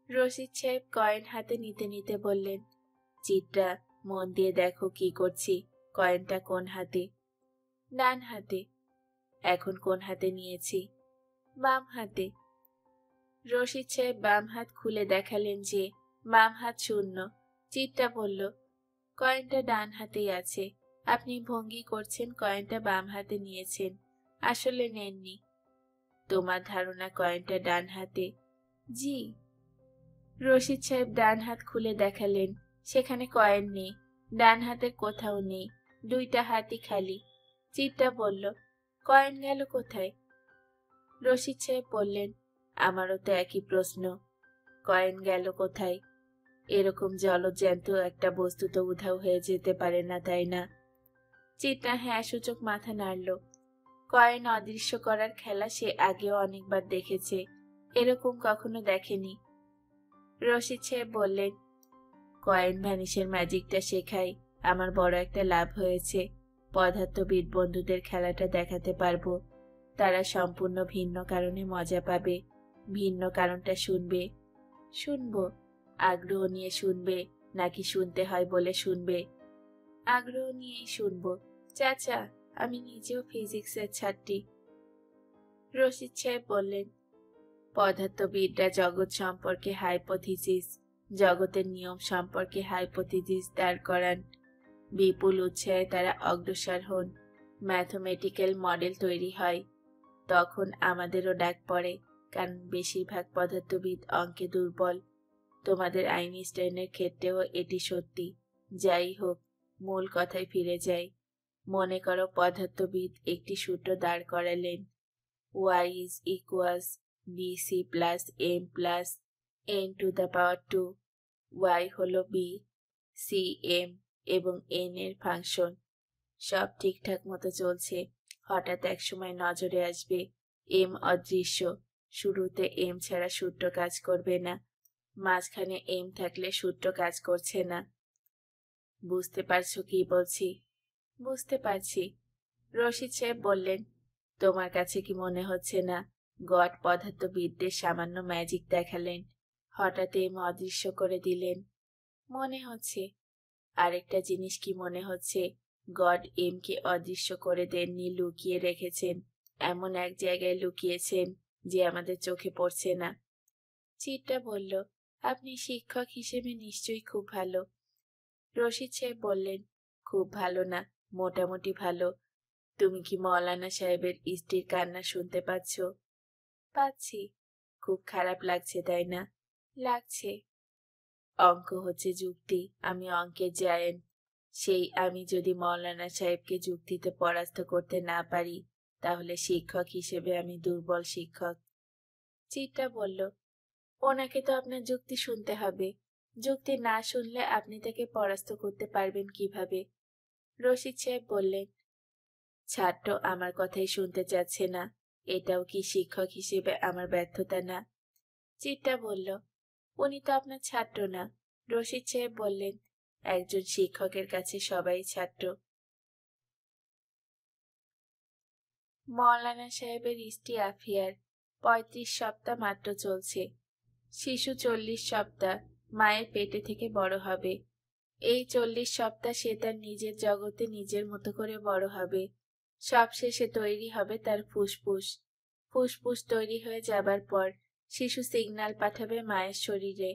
রশিদ সাহেব কয়েন হাতে নিতে নিতে বললেন, চিত্রা, মন দিয়ে দেখো কি করছি। কয়েনটা কোন হাতে? ডান হাতে। এখন কোন হাতে নিয়েছি? বাম হাতে। রশিদ সাহেব বাম হাত খুলে দেখালেন যে বাম হাত শূন্য। চিত্রা বলল, কয়েনটা ডান হাতেই আছে। আপনি ভঙ্গি করছেন কয়েনটা বাম হাতে নিয়েছেন, আসলে নেননি। তোমার ধারণা কয়েনটা ডান হাতে? জি। রশিদ সাহেব ডান হাত খুলে দেখালেন, সেখানে কয়েন নেই, ডান হাতের কোথাও নেই, দুইটা হাতই খালি। চিত্রা বলল, কয়েন গেল কোথায়? রশিদ সাহেব বললেন, আমারও তো একই প্রশ্ন। কয়েন গেল কোথায়? এরকম জলজ্যান্ত একটা বস্তু তো উধাও হয়ে যেতে পারে না, তাই না? চিত্রা হ্যাঁ সূচক মাথা নাড়ল। কয়েন অদৃশ্য করার খেলা সে আগেও অনেকবার দেখেছে, এরকম কখনো দেখেনি। রশিদ সাহেব বললেন, কয়েন ভ্যানিশের ম্যাজিকটা শেখাই আমার বড় একটা লাভ হয়েছে। পদার্থবিদ বন্ধুদের খেলাটা দেখাতে পারবো, তারা সম্পূর্ণ ভিন্ন কারণে মজা পাবে। ভিন্ন কারণটা শুনবে। শুনবো। আগ্রহ নিয়ে শুনবে নাকি শুনতে হয় বলে শুনবে? আগ্রহ নিয়েই শুনবো। চাচা, আমি নিজেও ফিজিক্সের ছাত্রী। রশিদ সাহেব বললেন, পদার্থবিদরা জগৎ সম্পর্কে হাইপোথিসিস, জগতের নিয়ম সম্পর্কে হাইপোথিসিস দাঁড় করান। বিপুল উৎসাহে তারা অগ্রসর হন, ম্যাথমেটিক্যাল মডেল তৈরি হয়। তখন আমাদেরও ডাক পড়ে, কারণ বেশিরভাগ পদার্থবিদ অঙ্কে দুর্বল। তোমাদের আইনস্টাইনের ক্ষেত্রেও এটি সত্যি। যাই হোক, মূল কথায় ফিরে যাই। মনে করো পদার্থবিদ একটি সূত্র দাঁড় করালেন, y is equals bc plus m plus n to the power 2। y হলো b, c m এবং n এর ফাংশন। সব ঠিকঠাক মতো চলছে। হঠাৎ এক সময় নজরে আসবে m অদৃশ্য। শুরুতে m ছাড়া সূত্র কাজ করবে না, মাঝখানে m থাকলে সূত্র কাজ করছে না। বুঝতে পারছো কি বলছি? বুঝতে পারছি। রশিদ সাহেব বললেন, তোমার কাছে কি মনে হচ্ছে না গড পদার্থবিদদের সামান্য ম্যাজিক দেখালেন, হঠাৎ এম অদৃশ্য করে দিলেন? মনে হচ্ছে। আরেকটা জিনিস কি মনে হচ্ছে, গড এম কে অদৃশ্য করে দেননি, লুকিয়ে রেখেছেন। এমন এক জায়গায় লুকিয়েছেন যে আমাদের চোখে পড়ছে না। চিত্রা বলল, আপনি শিক্ষক হিসেবে নিশ্চয়ই খুব ভালো। রশিদ সাহেব বললেন, খুব ভালো না, মোটামুটি ভালো। তুমি কি মৌলানা সাহেবের স্ত্রীর কান্না শুনতে পাচ্ছ? পাচ্ছি। খুব খারাপ লাগছে, তাই না? লাগছে। অঙ্ক হচ্ছে যুক্তি, আমি অঙ্কের জায়েন্ট। সেই আমি যদি মৌলানা সাহেবকে যুক্তিতে পরাস্ত করতে না পারি, তাহলে শিক্ষক হিসেবে আমি দুর্বল শিক্ষক। চিত্রা বলল, ওনাকে তো আপনার যুক্তি শুনতে হবে। যুক্তি না শুনলে আপনি তাকে পরাস্ত করতে পারবেন কিভাবে? রশিদ সাহেব বললেন, ছাত্র আমার কথাই শুনতে চাচ্ছে না, এটাও কি শিক্ষক হিসেবে আমার ব্যর্থতা না? চিত্রা বলল, উনি তো আপনার ছাত্র না। রশিদ সাহেব বললেন, একজন শিক্ষকের কাছে সবাই ছাত্র। মৌলানা সাহেবের স্ত্রী আফিয়ার 35 সপ্তাহ মাত্র চলছে। শিশু 40 সপ্তাহ মায়ের পেটে থেকে বড় হবে। এই 40 সপ্তাহ সে তার নিজের জগতে নিজের মতো করে বড় হবে। সবশেষে তৈরি হবে তার ফুসফুস। ফুসফুস তৈরি হয়ে যাবার পর শিশু সিগন্যাল পাঠাবে মায়ের শরীরে,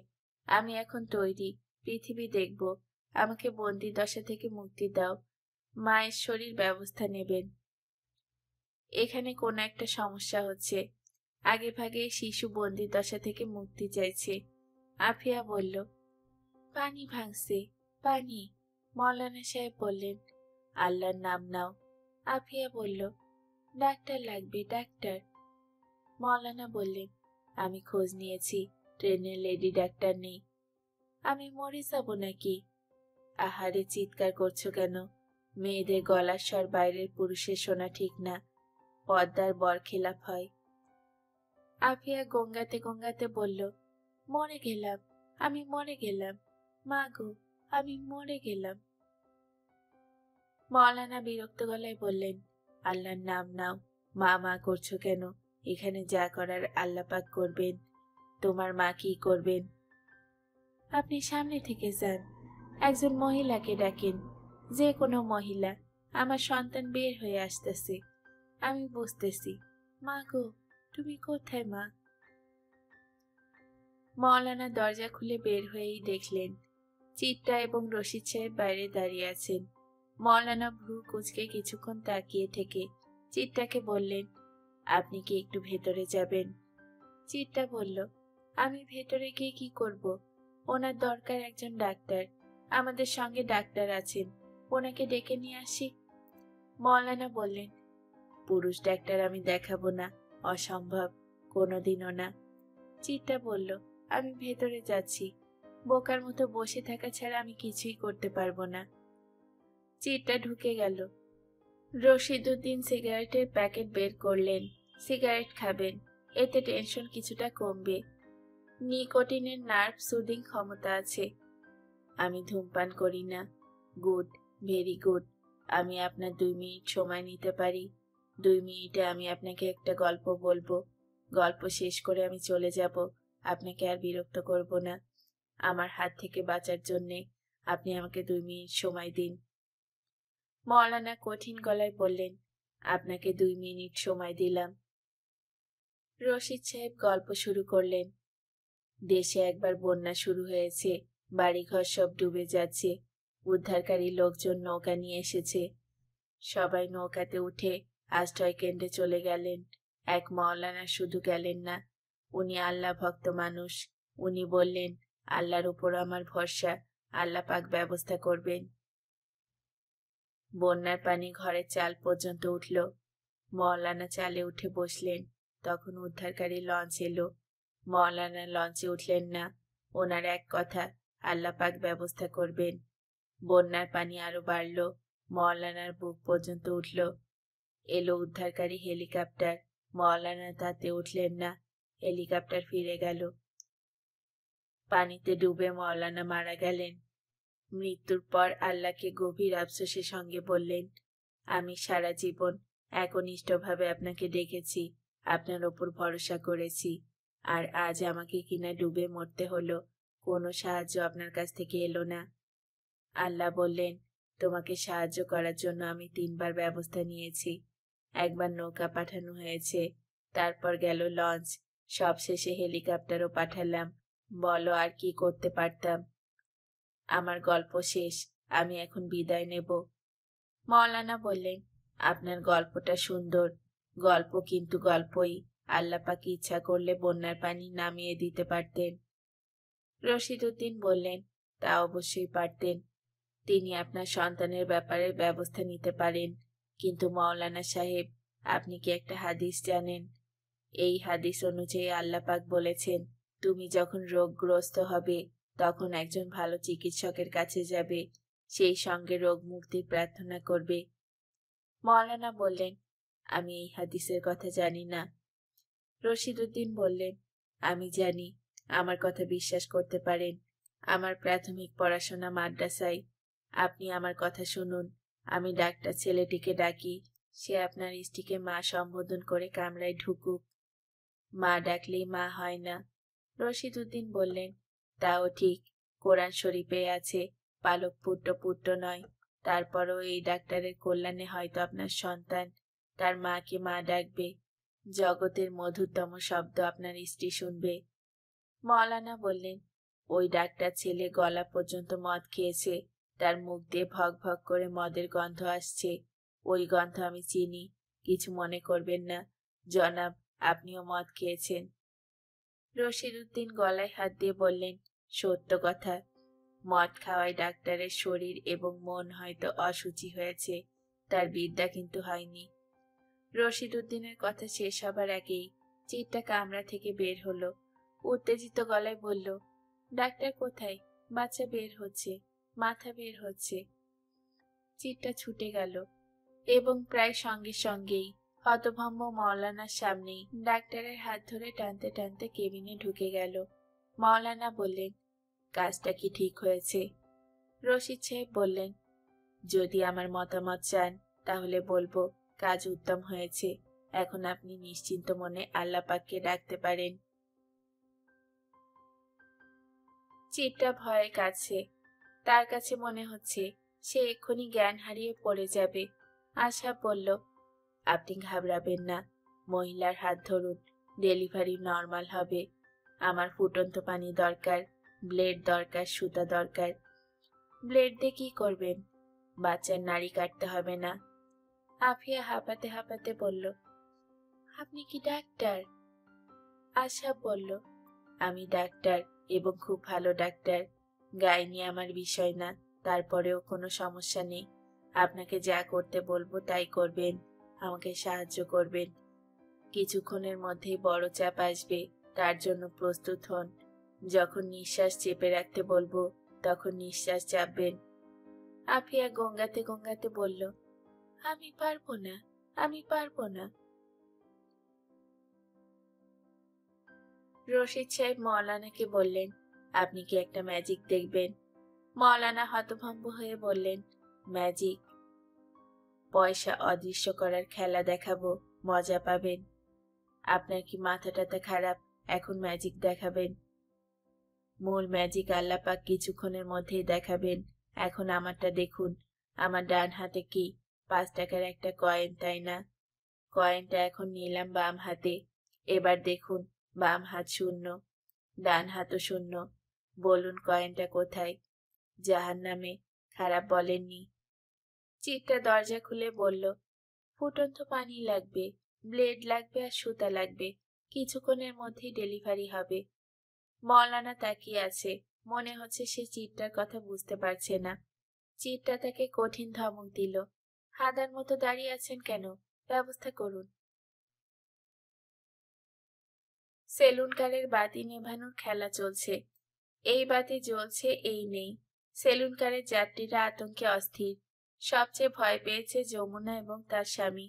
আমি এখন তৈরি, পৃথিবী দেখব, আমাকে বন্দি দশা থেকে মুক্তি দাও। মায়ের শরীর ব্যবস্থা নেবেন। এখানে কোনো একটা সমস্যা হচ্ছে। আগে ভাগে শিশু বন্দি দশা থেকে মুক্তি চাইছে। আফিয়া বলল, পানি ভাঙছে, পানি। মৌলানা সাহেব বললেন, আল্লাহর নাম নাও। আফিয়া বলল, ডাক্তার লাগবে, ডাক্তার। মৌলানা বললেন, আমি খোঁজ নিয়েছি, ট্রেনের লেডি ডাক্তার নেই। আমি মরে যাব নাকি? আহারে, চিৎকার করছো কেন? মেয়েদের গলার স্বর বাইরের পুরুষের শোনা ঠিক না, পর্দার বরখেলাপ হয়। আফিয়া গঙ্গাতে গঙ্গাতে বলল, মরে গেলাম, আমি মরে গেলাম, মা গো, আমি মরে গেলাম। মৌলানা বিরক্ত গলায় বললেন, আল্লাহর নাম নাও, মা মা করছো কেন? এখানে যা করার আল্লাহ পাক করবেন। তোমার মা কি করবেন? আপনি সামনে থেকে যান, একজন মহিলাকে ডাকেন, যে কোনো মহিলা। আমার সন্তান বের হয়ে আসতেছে, আমি বুঝতেছি। মা গো, তুমি কোথায় মা? মওলানা দরজা খুলে বের হয়েই দেখলেন চিত্রা এবং রশিদ সাহেব বাইরে দাঁড়িয়ে আছেন। মওলানা ভ্রু কুঁচকে কিছুক্ষণ তাকিয়ে থেকে চিত্রাকে বললেন, আপনি কি একটু ভেতরে যাবেন? চিত্রা বলল, আমি ভেতরে গিয়ে কি করব? ওনার দরকার একজন ডাক্তার, আমাদের সঙ্গে ডাক্তার আছেন, ওনাকে ডেকে নিয়ে আসি। মওলানা বললেন, পুরুষ ডাক্তার আমি দেখাবো না, অসম্ভব, কোনোদিনও না। চিত্রা বলল, আমি ভেতরে যাচ্ছি, বোকার মতো বসে থাকা ছাড়া আমি কিছুই করতে পারবো না। চিত্রা ঢুকে গেল। রশিদউদ্দিন সিগারেটের প্যাকেট বের করলেন, সিগারেট খাবেন, এতে টেনশন কিছুটা কমবে। নিকোটিনের নার্ভ সুদিং ক্ষমতা আছে। আমি ধূমপান করি না। Good, very good. আমি আপনার 2 মিনিট সময় নিতে পারি। 2 মিনিটে আমি আপনাকে একটা গল্প বলবো। গল্প শেষ করে আমি চলে যাব, আপনাকে আর বিরক্ত করব না। আমার হাত থেকে বাঁচার জন্যে আপনি আমাকে 2 মিনিট সময় দিন। মওলানা কঠিন গলায় বললেন, আপনাকে 2 মিনিট সময় দিলাম। রশিদ সাহেব গল্প শুরু করলেন। দেশে একবার বন্যা শুরু হয়েছে, বাড়িঘর সব ডুবে যাচ্ছে। উদ্ধারকারী লোকজন নৌকা নিয়ে এসেছে। সবাই নৌকাতে উঠে আশ্রয় কেন্দ্রে চলে গেলেন। এক মওলানা শুধু গেলেন না, উনি আল্লাহ ভক্ত মানুষ। উনি বললেন, আল্লাহর উপর আমার ভরসা, আল্লাহ পাক ব্যবস্থা করবেন। বন্যার পানি ঘরের চাল পর্যন্ত উঠল। মওলানা চালে উঠে বসলেন, তখন উদ্ধারকারী লঞ্চ এলো। মওলানা লঞ্চে উঠলেন না। ওনার এক কথা, আল্লাহ পাক ব্যবস্থা করবেন। বন্যার পানি আরো বাড়ল, মওলানার বুক পর্যন্ত উঠল। এলো উদ্ধারকারী হেলিকপ্টার। মওলানা তাতে উঠলেন না, হেলিকপ্টার ফিরে গেল। পানিতে ডুবে মওলানা মারা গেলেন। মৃত্যুর পর আল্লাহকে গভীর আফসোসের সঙ্গে বললেন, আমি সারা জীবন একনিষ্ঠভাবে আপনাকে ডেকেছি, আপনার ওপর ভরসা করেছি, আর আজ আমাকে কিনা ডুবে মরতে হলো, কোনো সাহায্য আপনার কাছ থেকে এলো না। আল্লাহ বললেন, তোমাকে সাহায্য করার জন্য আমি 3 বার ব্যবস্থা নিয়েছি। একবার নৌকা পাঠানো হয়েছে, তারপর গেল লঞ্চ, সবশেষে হেলিকপ্টারও পাঠালাম। বলো আর কি করতে পারতাম? আমার গল্প শেষ, আমি এখন বিদায় নেব। মওলানা বললেন, আপনার গল্পটা সুন্দর, গল্প কিন্তু গল্পই। আল্লাহ পাক ইচ্ছা করলে বন্যার পানি নামিয়ে দিতে পারতেন। রশিদউদ্দিন বললেন, তা অবশ্যই পারতেন। তিনি আপনার সন্তানের ব্যাপারে ব্যবস্থা নিতে পারেন। কিন্তু মওলানা সাহেব, আপনি কি একটা হাদিস জানেন? এই হাদিস অনুযায়ী আল্লাহ পাক বলেছেন, তুমি যখন রোগগ্রস্ত হবে তখন একজন ভালো চিকিৎসকের কাছে যাবে, সেই সঙ্গে রোগ মুক্তির প্রার্থনা করবে। মওলানা বললেন, আমি এই হাদিসের কথা জানি না। রশিদউদ্দিন বললেন, আমি জানি, আমার কথা বিশ্বাস করতে পারেন। আমার প্রাথমিক পড়াশোনা মাদ্রাসায়। আপনি আমার কথা শুনুন। আমি ডাক্তার ছেলেটিকে ডাকি, সে আপনার স্ত্রীকে মা সম্বোধন করে কামরায় ঢুকুক। মা ডাকলেই মা হয় না। রশিদউদ্দিন বললেন, তাও ঠিক, কোরআন শরীফে আছে, পালক পুত্র পুত্র নয়। তারপরও এই ডাক্তারের কল্যাণে হয়তো আপনার সন্তান তার মাকে মা ডাকবে, জগতের মধুরতম শব্দ আপনার স্ত্রী শুনবে। মওলানা বললেন, ওই ডাক্তার ছেলে গলা পর্যন্ত মদ খেয়েছে, তার মুখ দিয়ে ভক ভক করে মদের গন্ধ আসছে। ওই গন্ধ আমি চিনি, কিছু মনে করবেন না জনাব, আপনিও মদ খেয়েছেন। রশিদউদ্দিন গলায় হাত দিয়ে বললেন, সত্য কথা। মদ খাওয়ায় ডাক্তারের শরীর এবং মন হয়তো অসুচি হয়েছে, তার বিদ্যা কিন্তু হয়নি। রশিদউদ্দিনের কথা শেষ হবার আগেই চিটটা কামরা থেকে বের হলো। উত্তেজিত গলায় বলল, ডাক্তার কোথায়? বাচ্চা বের হচ্ছে, মাথা বের হচ্ছে। চিটটা ছুটে গেল এবং প্রায় সঙ্গে সঙ্গেই হতভম্ব মওলানার সামনেই ডাক্তারের হাত ধরে টানতে টানতে কেবিনে ঢুকে গেল। মওলানা বললেন, কাজটা কি ঠিক হয়েছে? রশিদ সাহেব বললেন, যদি আমার মতামত চান তাহলে বলবো কাজ উত্তম হয়েছে। এখন আপনি নিশ্চিন্ত মনে আল্লাহ পাককে ডাকতে পারেন। চিত্রা ভয়ে কাছে। তার কাছে মনে হচ্ছে সে এক্ষুনি জ্ঞান হারিয়ে পড়ে যাবে। আশা বলল, আপনি ঘাবড়াবেন না, মহিলার হাত ধরুন, ডেলিভারি নর্মাল হবে। আমার ফুটন্ত পানি দরকার, ব্লেড দরকার, সুতা দরকার। ব্লেড দিয়ে কি করবেন? বাচ্চার নাড়ি কাটতে হবে না। আফিয়া হাঁপাতে হাঁপাতে বলল, আপনি কি ডাক্তার? আশা বলল, আমি ডাক্তার এবং খুব ভালো ডাক্তার। গাইনি আমার বিষয় না, তারপরেও কোনো সমস্যা নেই। আপনাকে যা করতে বলবো তাই করবেন, আমাকে সাহায্য করবেন। কিছুক্ষণের মধ্যেই বড় চাপ আসবে, তার জন্য প্রস্তুত হন। যখন নিঃশ্বাস চেপে রাখতে বলবো তখন নিঃশ্বাস চাপবেন। আফিয়া গঙ্গাতে গঙ্গাতে বলল, আমি পারবো না, আমি পারবো না। রশিদ সাহেব মওলানাকে বললেন, আপনি কি একটা ম্যাজিক দেখবেন? মওলানা হতভম্ব হয়ে বললেন, ম্যাজিক? পয়সা অদৃশ্য করার খেলা দেখাবো, মজা পাবেন। আপনার কি মাথা টাথা খারাপ? এখন ম্যাজিক দেখাবেন? মূল ম্যাজিক আল্লাহ পাক কিছুক্ষণের মধ্যেই দেখাবেন। এখন আমারটা দেখুন। আমার ডান হাতে কি? 5 টাকার একটা কয়েন, তাই না? কয়েনটা এখন নিলাম বাম হাতে। এবার দেখুন, বাম হাত শূন্য, ডান হাতও শূন্য। বলুন কয়েনটা কোথায়? জাহান্নামে। খারাপ বলেননি। চিত্রা দরজা খুলে বলল, ফুটন্ত পানি লাগবে, ব্লেড লাগবে আর সুতা লাগবে। কিছুক্ষণের মধ্যেই ডেলিভারি হবে। মওলানা তাকিয়ে আছে, মনে হচ্ছে সে চিত্রার কথা বুঝতে পারছে না। চিত্রা তাকে কঠিন ধমক দিল, হাদার মতো দাঁড়িয়ে আছেন কেন? ব্যবস্থা করুন। সেলুন কারের বাতি নেভানোর খেলা চলছে। এই বাতি জ্বলছে, এই নেই। সেলুন কারের যাত্রীরা আতঙ্কে অস্থির। সবচেয়ে ভয় পেয়েছে যমুনা এবং তার স্বামী।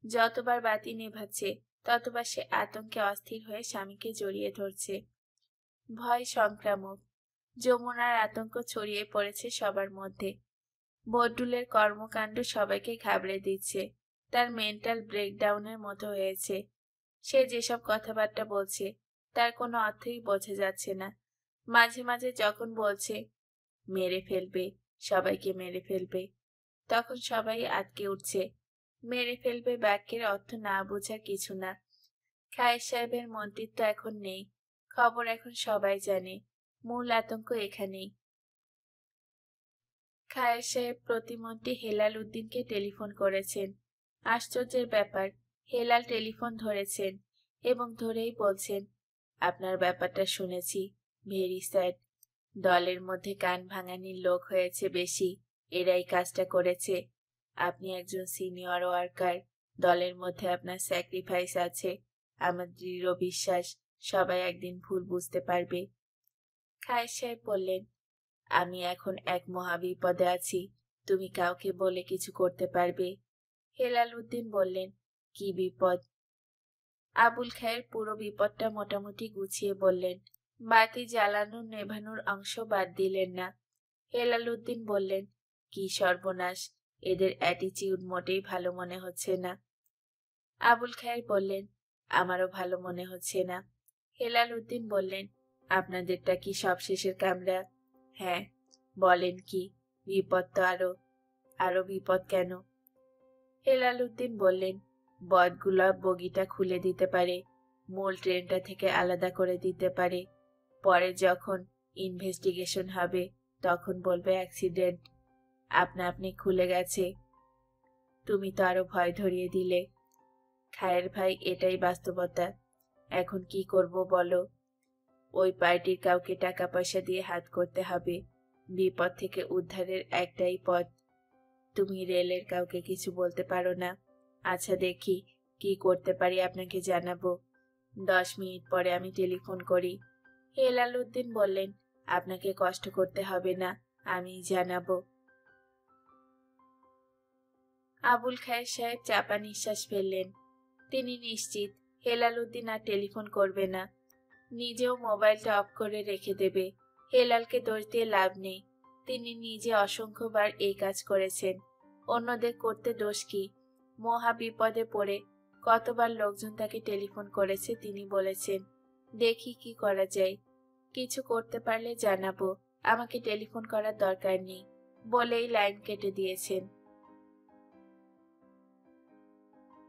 যতবার বাতি নেভাচ্ছে ততবার সে আতঙ্কে অস্থির হয়ে স্বামীকে জড়িয়ে ধরছে। ভয় সংক্রামক। যমুনার আতঙ্ক ছড়িয়ে পড়েছে সবার মধ্যে। বড্ডুলের কর্মকাণ্ড সবাইকে ঘাবড়ে দিচ্ছে। তার মেন্টাল ব্রেকডাউনের মতো হয়েছে। সে যেসব কথাবার্তা বলছে তার কোনো অর্থই বোঝা যাচ্ছে না। মাঝে মাঝে যখন বলছে মেরে ফেলবে, সবাইকে মেরে ফেলবে, তখন সবাই আটকে উঠছে। মেরে ফেলবে বাক্যের অর্থ না বোঝার কিছু না। খায়ের সাহেবের মন্ত্রিত্ব এখন নেই, খবর এখন সবাই জানে। মূল আতঙ্ক এখানেই। খায়ের সাহেব প্রতিমন্ত্রী হেলাল উদ্দিনকে টেলিফোন করেছেন। আশ্চর্যের ব্যাপার, হেলাল টেলিফোন ধরেছেন এবং ধরেই বলছেন, আপনার ব্যাপারটা শুনেছি, ভেরি স্যাড। দলের মধ্যে কান ভাঙানির লোক হয়েছে বেশি, এরাই কাজটা করেছে। আপনি একজন সিনিয়র ওয়ার্কার, দলের মধ্যে আপনার স্যাক্রিফাইস আছে। আমার দৃঢ় বিশ্বাস সবাই একদিন ভুল বুঝতে পারবে। খায়ের সাহেব বললেন, আমি এখন এক মহাবিপদে আছি, তুমি কাউকে বলে কিছু করতে পারবে? হেলাল উদ্দিন বললেন, কি বিপদ? আবুল খায়ের পুরো বিপদটা মোটামুটি গুছিয়ে বললেন। বাতি জ্বালানোর নেভানোর অংশ বাদ দিলেন না। হেলাল উদ্দিন বললেন, কি সর্বনাশ, এদের অ্যাটিচিউড মোটেই ভালো মনে হচ্ছে না। আবুল খায়ের বললেন, আমারও ভালো মনে হচ্ছে না। হেলাল উদ্দিন বললেন, আপনাদেরটা কি সব শেষের কামরা? হ্যাঁ। বলেন কি? বিপদ তো আরো বিপদ কেন? হেলাল উদ্দিন বললেন, বটগুলা বগিটা খুলে দিতে পারে, মূল ট্রেনটা থেকে আলাদা করে দিতে পারে। পরে যখন ইনভেস্টিগেশন হবে তখন বলবে অ্যাক্সিডেন্ট, আপনা আপনি খুলে গেছে। তুমি তো আরো ভয় ধরিয়ে দিলে। খায়ের ভাই, এটাই বাস্তবতা। এখন কি করব বলো? ওই পার্টির কাউকে টাকা পয়সা দিয়ে হাত করতে হবে। বিপদ থেকে উদ্ধারের একটাই পথ। তুমি রেলের কাউকে কিছু বলতে পারো না? আচ্ছা, দেখি কি করতে পারি, আপনাকে জানাবো। 10 মিনিট পরে আমি টেলিফোন করি। হেলাল উদ্দিন বললেন, আপনাকে কষ্ট করতে হবে না, আমি জানাবো। আবুল খায়ের সাহেব চাপা নিঃশ্বাস ফেললেন। তিনি নিশ্চিত হেলাল উদ্দিন আর টেলিফোন করবে না। নিজেও মোবাইলটা অফ করে রেখে দেবে। হেলালকে দোষ দিয়ে লাভ নেই। তিনি নিজে অসংখ্যবার এই কাজ করেছেন। অন্যদের করতে দোষ কি? মহা বিপদে পড়ে কতবার লোকজন তাকে টেলিফোন করেছে তিনি বলেছেন। দেখি কি করা যায়। কিছু করতে পারলে জানাবো, আমাকে টেলিফোন করার দরকার নেই বলেই লাইন কেটে দিয়েছেন।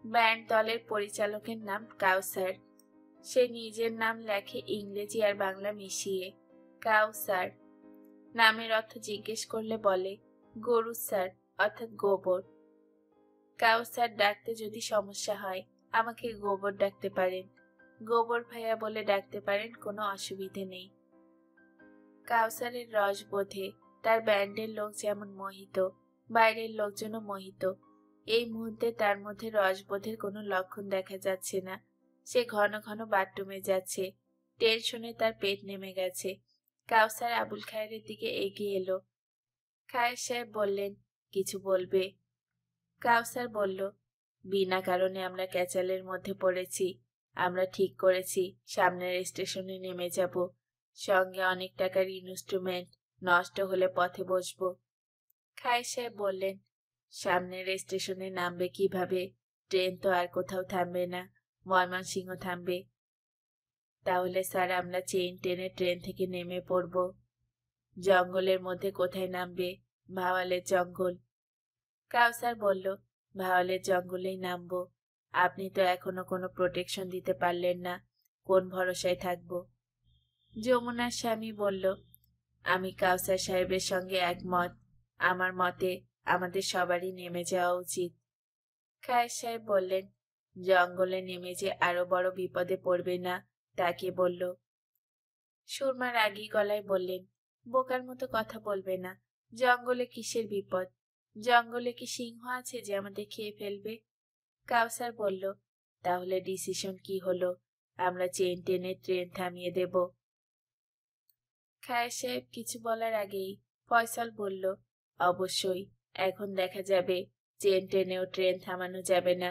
ব্যান্ড দলের পরিচালকের নাম কাউসার। সে নিজের নাম লেখে ইংরেজি আর বাংলা মিশিয়ে, কাউসার। নামের অর্থ জিজ্ঞেস করলে বলে গরু স্যার, অর্থাৎ গোবর। কাউসার ডাকতে যদি সমস্যা হয় আমাকে গোবর ডাকতে পারেন, গোবর ভাইয়া বলে ডাকতে পারেন, কোনো অসুবিধে নেই। কাউসারের রসবোধে তার ব্যান্ডের লোক যেমন মোহিত, বাইরের লোকজনও মোহিত। এই মুহূর্তে তার মধ্যে রসবোধের কোনো লক্ষণ দেখা যাচ্ছে না। সে ঘন ঘন বাথরুমে যাচ্ছে, টেনশনে তার পেট নেমে গেছে। কাউসার আবুল খায়েরের দিকে এগিয়ে এলো। খায়ের সাহেব বললেন, কিছু বলবে? কাউসার বলল, বিনা কারণে আমরা ক্যাচালের মধ্যে পড়েছি। আমরা ঠিক করেছি সামনের স্টেশনে নেমে যাব, সঙ্গে অনেক টাকার ইনস্ট্রুমেন্ট, নষ্ট হলে পথে বসবো। খায়ের সাহেব বললেন, সামনের স্টেশনে নামবে কিভাবে? ট্রেন তো আর কোথাও থামবে না, ময়মনসিংহ থামবে। তাহলে স্যার আমরা চেইন টেনে ট্রেন থেকে নেমে পড়ব। জঙ্গলের মধ্যে কোথায় নামবে? ভাওয়ালের জঙ্গল। কাউসার বলল, ভাওয়ালের জঙ্গলেই নামবো। আপনি তো এখনো কোনো প্রোটেকশন দিতে পারলেন না, কোন ভরসায় থাকবো? যমুনার স্বামী বলল, আমি কাউসার সাহেবের সঙ্গে একমত। আমার মতে আমাদের সবারই নেমে যাওয়া উচিত। খায়ের সাহেব বললেন, জঙ্গলে নেমে যে আরো বড় বিপদে পড়বে না তা কে বলল? সুরমা রাগী গলায় বললেন, বোকার মতো কথা বলবে না। জঙ্গলে কিসের বিপদ? জঙ্গলে কি সিংহ আছে যে আমাদের খেয়ে ফেলবে? কাউসার বলল, তাহলে ডিসিশন কি হলো? আমরা চেন টেনে ট্রেন থামিয়ে দেব। খায়ের সাহেব কিছু বলার আগেই ফয়সাল বলল, অবশ্যই, এখন দেখা যাবে চেন টেনেও ট্রেন থামানো যাবে না।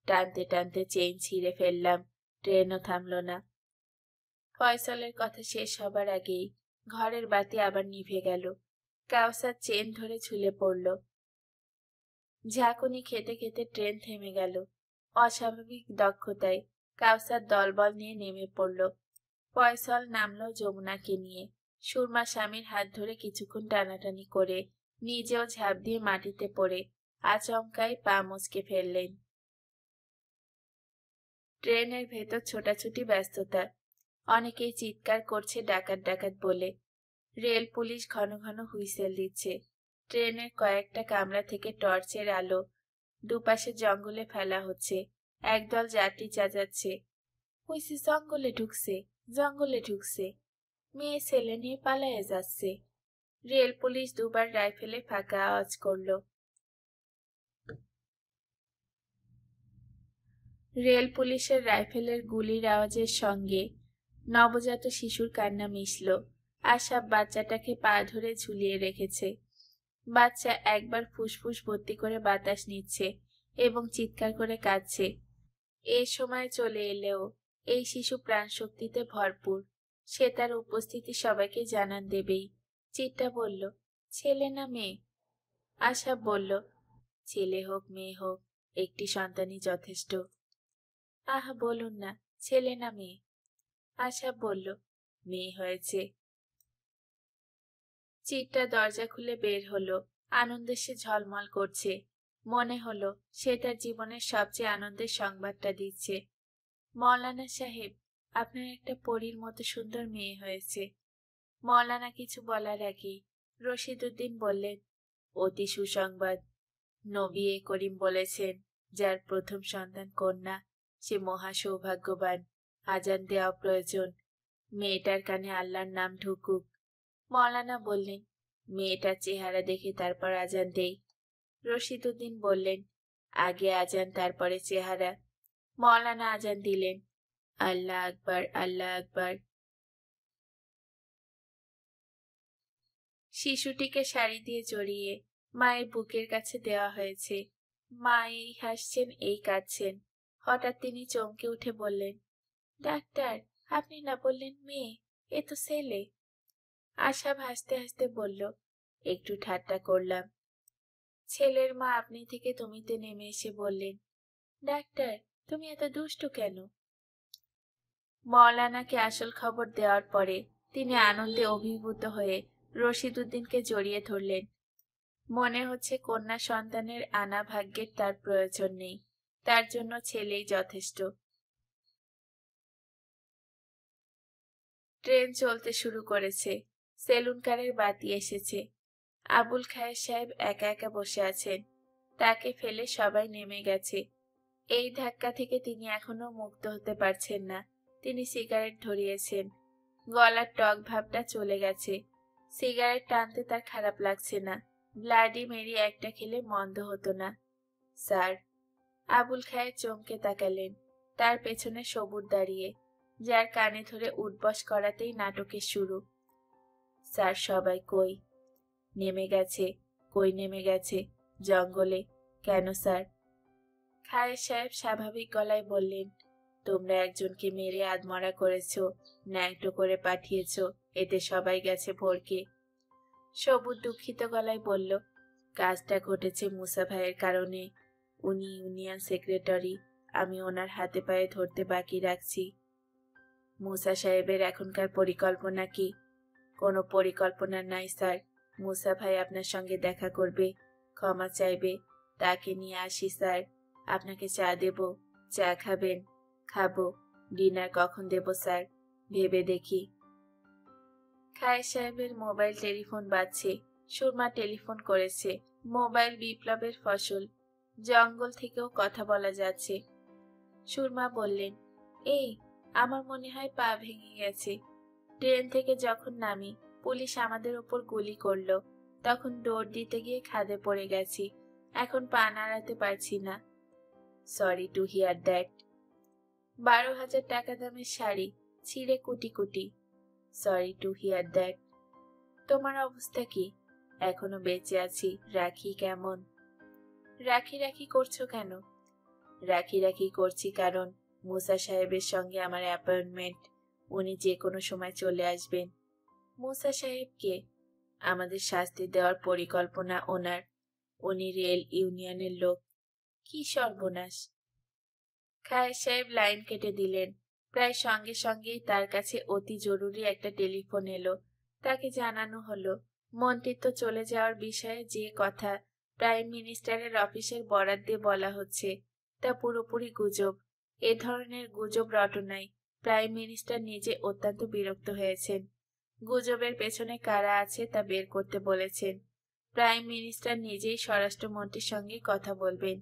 টানতে টানতে চেন ছিঁড়ে ফেললাম, ট্রেনও থামলো না। ফয়সালের কথা শেষ হবার আগেই ঘরের বাতি আবার নিভে গেল। কাউসার চেন ধরে ঝুলে পড়ল। ঝাঁকুনি খেতে খেতে ট্রেন থেমে গেল। অস্বাভাবিক দক্ষতায় কাউসার দলবল নিয়ে নেমে পড়ল। ফয়সাল নামলো যমুনাকে নিয়ে। সুরমা স্বামীর হাত ধরে কিছুক্ষণ টানাটানি করে নিজেও ঝাঁপ দিয়ে মাটিতে পড়ে আচমকাই পা মুচকে ফেললেন। ট্রেনের ভেতর ছোটাছুটি ব্যস্ততা, অনেকেই চিৎকার করছে ডাকাত ডাকাত বলে। রেল পুলিশ ঘন ঘন হুইসেল দিচ্ছে। ট্রেনের কয়েকটা কামরা থেকে টর্চের আলো দুপাশে জঙ্গলে ফেলা হচ্ছে। একদল যাত্রী চেঁচাচ্ছে, হইছে জঙ্গলে ঢুকছে, জঙ্গলে ঢুকছে, মেয়ে ছেলে নিয়ে পালায়ে যাচ্ছে। রেল পুলিশ দুবার রাইফেলে ফাঁকা আওয়াজ করল। রেল পুলিশের রাইফেলের গুলির আওয়াজের সঙ্গে নবজাত শিশুর কান্না মিশল। আশা বাচ্চাটাকে পা ধরে ঝুলিয়ে রেখেছে। বাচ্চা একবার ফুসফুস ভর্তি করে বাতাস নিচ্ছে এবং চিৎকার করে কাঁদছে। এ সময় চলে এলেও এই শিশু প্রাণ শক্তিতে ভরপুর। সে তার উপস্থিতি সবাইকে জানান দেবেই। চিত্রা বলল, ছেলে না মেয়ে? আশা বলল, ছেলে হোক মেয়ে হোক, একটি সন্তানই যথেষ্ট। আহা বলুন না, ছেলে না মেয়ে? আশা বলল, মেয়ে হয়েছে। চিত্রা দরজা খুলে বের হলো। আনন্দে সে ঝলমল করছে। মনে হলো সে তার জীবনের সবচেয়ে আনন্দের সংবাদটা দিচ্ছে। মৌলানা সাহেব, আপনার একটা পরীর মতো সুন্দর মেয়ে হয়েছে। মৌলানা কিছু বলার আগেই রশিদউদ্দিন বললেন, অতি সুসংবাদ। নবী করিম বলেছেন, যার প্রথম সন্তান কন্যা সে মহা সৌভাগ্যবান। আজান দেওয়া প্রয়োজন। মেয়েটার কানে আল্লাহর নাম ঢুকুক। মৌলানা বললেন, মেয়েটার চেহারা দেখে তারপর আজান দেই। রশিদউদ্দিন বললেন, আগে আজান তারপরে চেহারা। মৌলানা আজান দিলেন, আল্লাহ আকবার, আল্লাহ আকবার। শিশুটিকে শাড়ি দিয়ে জড়িয়ে মায়ের বুকের কাছে দেওয়া হয়েছে। মা এই হাসছেন এই কাঁদছেন। হঠাৎ তিনি চমকে উঠে বললেন, ডাক্তার, আপনি না বললেন মেয়ে? এ তো ছেলে। আশা হাসতে হাসতে বলল, একটু ঠাট্টা করলাম। ছেলের মা আপনি থেকে তুমিতে নেমে এসে বললেন, ডাক্তার, তুমি এত দুষ্টু কেন? মৌলানাকে আসল খবর দেওয়ার পরে তিনি আনন্দে অভিভূত হয়ে রশিদ উদ্দিনকে জড়িয়ে ধরলেন। মনে হচ্ছে কন্যা সন্তানের আনা ভাগ্যের তার প্রয়োজন নেই, তার জন্য ছেলেই যথেষ্ট। ট্রেন চলতে শুরু করেছে। সেলুন কারের বাতি এসেছে। আবুল খায়ের সাহেব একা একা বসে আছেন। তাকে ফেলে সবাই নেমে গেছে। এই ধাক্কা থেকে তিনি এখনো মুক্ত হতে পারছেন না। তিনি সিগারেট ধরিয়েছেন। গলার টক ভাবটা চলে গেছে। সিগারেট টানতে তার খারাপ লাগছে না। ব্লাডি মেরি একটা খেলে মন্দ হতো না। স্যার। আবুল খায়ের চমকে তাকালেন। তার পেছনে সবুর দাঁড়িয়ে, যার কানে ধরে উঠবস করাতেই নাটকের শুরু। স্যার, সবাই কই? নেমে গেছে। কই নেমে গেছে? জঙ্গলে। কেন স্যার? খায়ের সাহেব স্বাভাবিক গলায় বললেন, তোমরা একজনকে মেরে আধমরা করেছ, ন্যাংটো করে পাঠিয়েছ, এতে সবাই গেছে ভরকে। সবুজ দুঃখিত গলায় বলল, কাজটা ঘটেছে মুসা ভাইয়ের কারণে। উনি ইউনিয়ন সেক্রেটারি। আমি ওনার হাতে পায়ে ধরতে বাকি রাখছি। মুসা সাহেবের এখনকার পরিকল্পনা কি? কোনো পরিকল্পনা নাই স্যার। মুসা ভাই আপনার সঙ্গে দেখা করবে, ক্ষমা চাইবে। তাকে নিয়ে আসি স্যার। আপনাকে চা দেব। চা খাবেন? খাবো। ডিনার কখন দেব স্যার? ভেবে দেখি। খায়ের সাহেবের মোবাইল টেলিফোন বাজছে। সুরমা টেলিফোন করেছে। মোবাইল বিপ্লবের ফসল। জঙ্গল থেকেও কথা বলা যাচ্ছে। সুরমা বললেন, এই, আমার মনে হয় পা ভেঙে গেছে। ট্রেন থেকে যখন নামি পুলিশ আমাদের ওপর গুলি করলো, তখন দৌড় দিতে গিয়ে খাদে পড়ে গেছি। এখন পা নাড়াতে পারছি না। Sorry to hear that. 12,000 টাকা দামের শাড়ি ছিঁড়ে কুটি কুটি। Sorry to hear that. তোমার অবস্থা কি? এখনো বেঁচে আছি। রাখি কেমন? রাখি রাখি করছো কেন? রাখি রাখি করছি কারণ মুসা সাহেবের সঙ্গে আমার অ্যাপয়েন্টমেন্ট। উনি যে কোনো সময় চলে আসবেন। মুসা সাহেবকে? আমাদের শাস্তি দেওয়ার পরিকল্পনা ওনার। উনি রেল ইউনিয়নের লোক। কি সর্বনাশ! খায়ের সাহেব লাইন কেটে দিলেন। প্রায় সঙ্গে সঙ্গেই তার কাছে অতি জরুরি একটা টেলিফোন এলো। তাকে জানানো হলো, মন্ত্রিত্ব চলে যাওয়ার বিষয়ে যে কথা প্রাইম মিনিস্টারের অফিসের বরাত দিয়ে বলা হচ্ছে, তা পুরোপুরি গুজব। এ ধরনের গুজব রটনায় প্রাইম মিনিস্টার নিজে অত্যন্ত বিরক্ত হয়েছেন। গুজবের পেছনে কারা আছে তা বের করতে বলেছেন। প্রাইম মিনিস্টার নিজেই স্বরাষ্ট্রমন্ত্রীর সঙ্গে কথা বলবেন।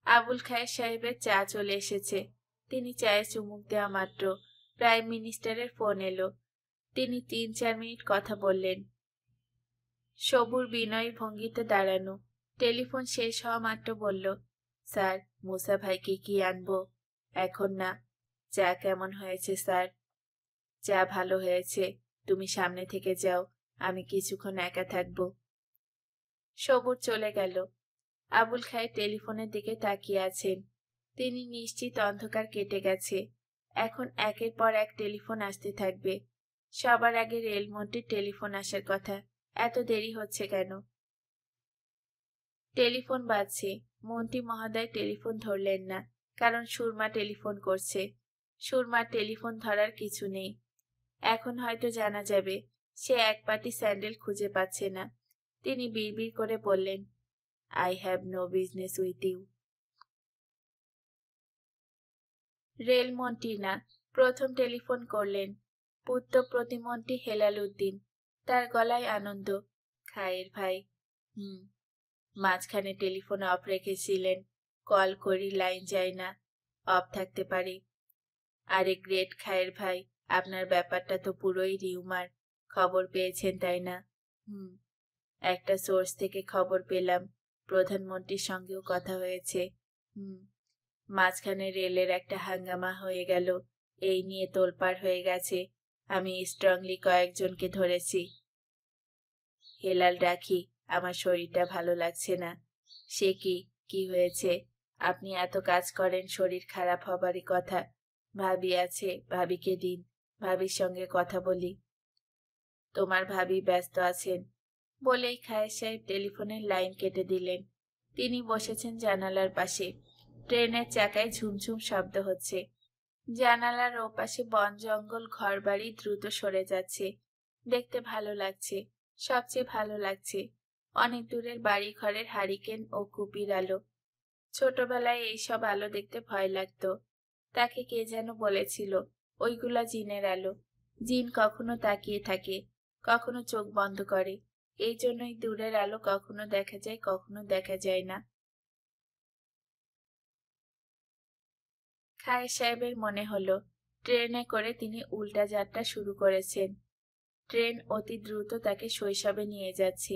আবুল খায়ের সাহেবের চা চলে এসেছে। তিনি চায়ে চুমুক দেওয়া মাত্র প্রাইম মিনিস্টারের ফোন এলো। তিনি 3-4 মিনিট কথা বললেন। সবুর বিনয়ী ভঙ্গিতে দাঁড়ানো। টেলিফোন শেষ হওয়া মাত্র বলল, স্যার, মুসা ভাইকে কি আনবো? এখন না। চা কেমন হয়েছে স্যার? চা ভালো হয়েছে। তুমি সামনে থেকে যাও, আমি কিছুক্ষণ একা থাকবো। সবুর চলে গেল। আবুল খায়ের টেলিফোনের দিকে তাকিয়ে আছেন। তিনি নিশ্চিত অন্ধকার কেটে গেছে। এখন একের পর এক টেলিফোন আসতে থাকবে। সবার আগে রেলমন্ত্রীর টেলিফোন আসার কথা। এত দেরি হচ্ছে কেন? টেলিফোন বাজছে। মন্ত্রী মহোদয় টেলিফোন ধরলেন না, কারণ সুরমা টেলিফোন করছে। সুরমার টেলিফোন ধরার কিছু নেই। এখন হয়তো জানা যাবে সে এক পাটি স্যান্ডেল খুঁজে পাচ্ছে না। তিনি বিড়বিড় করে বললেন, I have no business with you. রেলমন্ত্রী না, প্রথম টেলিফোন করলেন পুত্র প্রতিমন্ত্রী হেলাল উদ্দিন। তার গলায় আনন্দ। খায়ের ভাই। মাঝখানে টেলিফোন অফ রেখেছিলেন। কল করি, লাইন যায় না। অফ থাকতে পারে। আরে গ্রেট খায়ের ভাই, আপনার ব্যাপারটা তো পুরোই রিউমার। খবর পেয়েছেন তাই না? একটা সোর্স থেকে খবর পেলাম। প্রধানমন্ত্রীর সঙ্গেও কথা হয়েছে। মাঝখানে রেলের একটা হাঙ্গামা হয়ে গেল। এই নিয়ে তোলপাড় হয়ে গেছে। আমি স্ট্রংলি কয়েকজনকে ধরেছি। হেলাল রাখি, আমার শরীরটা ভালো লাগছে না। সে কি? কি হয়েছে? আপনি এত কাজ করেন, শরীর খারাপ হবারই কথা। ভাবি আছে, ভাবিকে দিন, ভাবির সঙ্গে কথা বলি। তোমার ভাবি ব্যস্ত আছেন বলেই খায়ের সাহেব টেলিফোনের লাইন কেটে দিলেন। তিনি বসেছেন জানালার পাশে। ট্রেনের চাকায় ঝুমঝুম শব্দ হচ্ছে। জানালার ওপাশে বন জঙ্গল ঘরবাড়ি দ্রুত সরে যাচ্ছে। দেখতে ভালো লাগছে, সবচেয়ে ভালো লাগছে অনেক দূরের বাড়ি ঘরের হারিকেন ও কুপির আলো। ছোটবেলায় এইসব আলো দেখতে ভয় লাগতো। তাকে কে যেন বলেছিল ওইগুলা জিনের আলো। জিন কখনো তাকিয়ে থাকে, কখনো চোখ বন্ধ করে। এই জন্যই দূরের আলো কখনো দেখা যায়, কখনো দেখা যায় না। খায়ের সাহেবের মনে হলো ট্রেনে করে তিনি উল্টা যাত্রা শুরু করেছেন। ট্রেন অতি দ্রুত তাকে শৈশবে নিয়ে যাচ্ছে।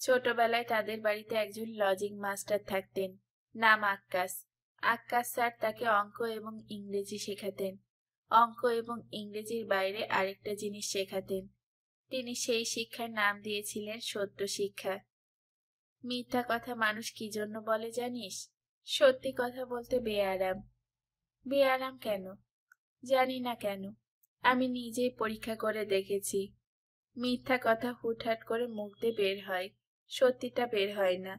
ছোটবেলায় তাদের বাড়িতে একজন লজিং মাস্টার থাকতেন, নাম আক্কাস। আক্কাস স্যার তাকে অঙ্ক এবং ইংরেজি শেখাতেন। অঙ্ক এবং ইংরেজির বাইরে আরেকটা জিনিস শেখাতেন। তিনি সেই শিক্ষার নাম দিয়েছিলেন সত্য শিক্ষা। মিথ্যা কথা মানুষ কি জন্য বলে জানিস? সত্যি কথা বলতে বেআরাম। বেআরাম কেন? জানি না কেন। আমি নিজেই পরীক্ষা করে দেখেছি। মিথ্যা কথা হুটহাট করে মুখ দিয়ে বের হয়, সত্যিটা বের হয় না।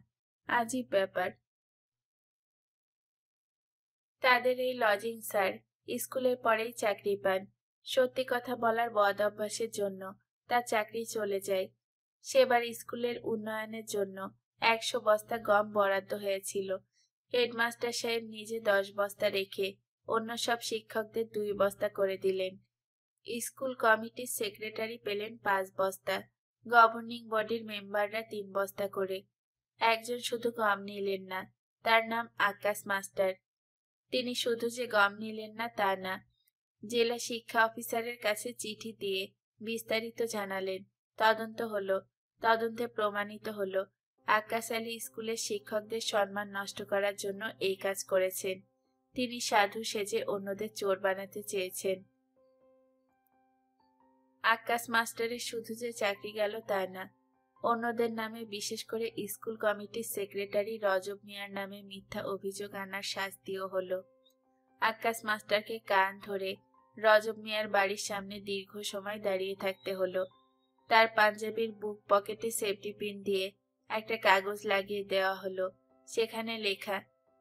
আজীব ব্যাপার। তাদের এই লজিং স্যার স্কুলের পরেই চাকরি পান। সত্যি কথা বলার বদ অভ্যাসের জন্য তার চাকরি চলে যায়। সেবার স্কুলের উন্নয়নের জন্য 100 বস্তা গম বরাদ্দ হয়েছিল। হেডমাস্টার সাহেব নিজে 10 বস্তা রেখে অন্য সব শিক্ষকদের 2 বস্তা করে দিলেন। স্কুল কমিটির সেক্রেটারি পেলেন 5 বস্তা, গভর্নিং বডির মেম্বাররা 3 বস্তা করে। একজন শুধু গম নিলেন না, তার নাম আকাশ মাস্টার। তিনি শুধু যে গম নিলেন না তা না, জেলা শিক্ষা অফিসারের কাছে চিঠি দিয়ে বিস্তারিত জানালেন। তদন্ত হলো, তদন্তে প্রমাণিত হলো আকাশ আলী স্কুলের শিক্ষকদের সম্মান নষ্ট করার জন্য এই কাজ করেছেন। তিনি সাধু সেজে অন্যদের চোর বানাতে চেয়েছেন। আকাশ মাস্টারের শুধু যে চাকরি গেল তা না, অন্যদের নামে বিশেষ করে স্কুল কমিটির সেক্রেটারি রজব মিয়ার নামে মিথ্যা অভিযোগ আনার শাস্তিও হলো। আকাশ মাস্টারকে কান ধরে রজব মিয়ার বাড়ির সামনে দীর্ঘ সময় দাঁড়িয়ে থাকতে হলো। তার পাঞ্জাবির বুক পকেটে সেফটি পিন দিয়ে একটা কাগজ লাগিয়ে দেওয়া হলো। সেখানে লেখা,